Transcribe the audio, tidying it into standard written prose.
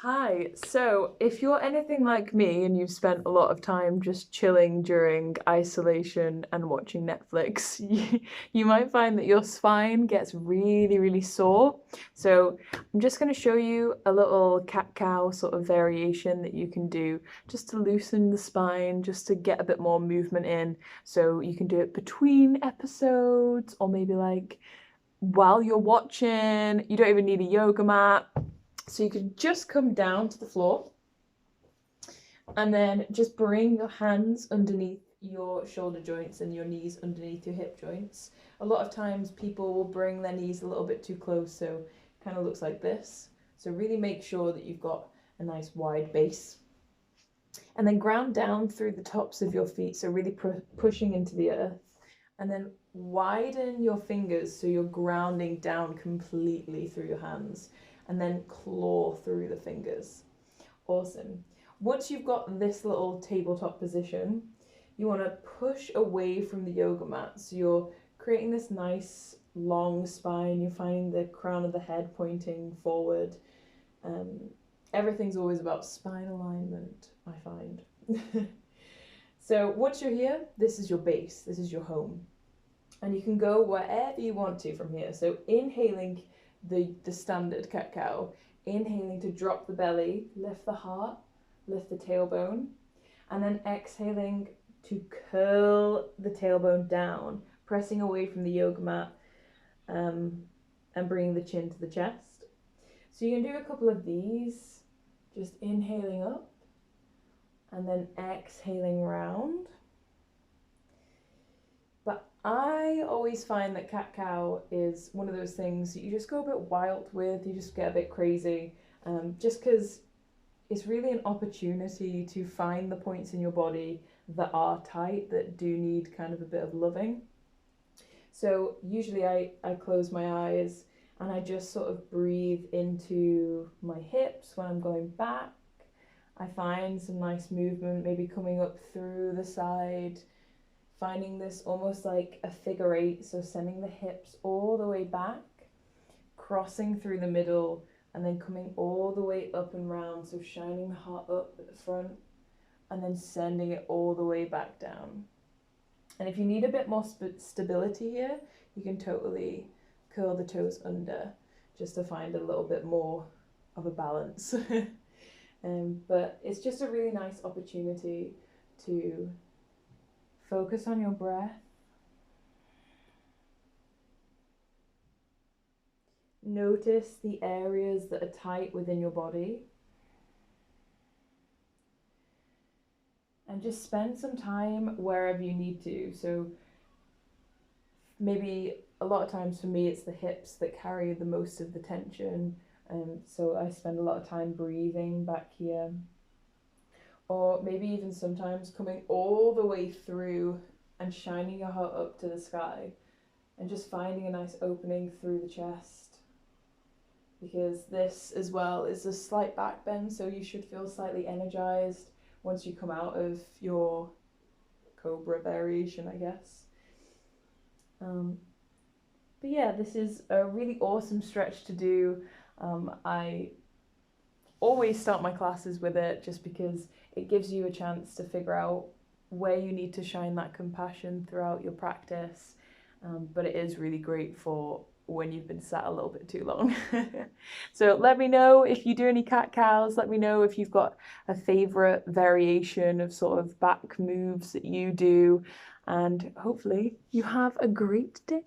Hi, so if you're anything like me and you've spent a lot of time just chilling during isolation and watching Netflix, you might find that your spine gets really, really sore. So I'm just going to show you a little cat-cow sort of variation that you can do just to loosen the spine, just to get a bit more movement in. So you can do it between episodes or maybe like while you're watching. You don't even need a yoga mat. So you can just come down to the floor and then just bring your hands underneath your shoulder joints and your knees underneath your hip joints. A lot of times people will bring their knees a little bit too close, so it kind of looks like this. So really make sure that you've got a nice wide base. And then ground down through the tops of your feet, so really pushing into the earth. And then widen your fingers so you're grounding down completely through your hands. And then claw through the fingers. Awesome. Once you've got this little tabletop position, you want to push away from the yoga mat. So you're creating this nice long spine. You're finding the crown of the head pointing forward. Everything's always about spine alignment, I find. So once you're here, this is your base. This is your home. And you can go wherever you want to from here. So inhaling the standard cat-cow, inhaling to drop the belly, lift the heart, lift the tailbone, and then exhaling to curl the tailbone down, pressing away from the yoga mat and bringing the chin to the chest. So you can do a couple of these, just inhaling up and then exhaling round. But I always find that cat-cow is one of those things that you just go a bit wild with, you just get a bit crazy, just because it's really an opportunity to find the points in your body that are tight, that do need kind of a bit of loving. So usually I close my eyes and I just sort of breathe into my hips when I'm going back. I find some nice movement, maybe coming up through the side, finding this almost like a figure eight, so sending the hips all the way back, crossing through the middle, and then coming all the way up and round, so shining the heart up at the front, and then sending it all the way back down. And if you need a bit more stability here, you can totally curl the toes under, just to find a little bit more of a balance. But it's just a really nice opportunity to focus on your breath. Notice the areas that are tight within your body. And just spend some time wherever you need to. So maybe a lot of times for me, it's the hips that carry the most of the tension. So I spend a lot of time breathing back here. Or maybe even sometimes coming all the way through and shining your heart up to the sky and just finding a nice opening through the chest, because this as well is a slight back bend, so you should feel slightly energized once you come out of your cobra variation, I guess. But yeah, this is a really awesome stretch to do. I always start my classes with it just because it gives you a chance to figure out where you need to shine that compassion throughout your practice. But it is really great for when you've been sat a little bit too long. So let me know if you do any cat-cows. Let me know if you've got a favorite variation of sort of back moves that you do. And hopefully you have a great day.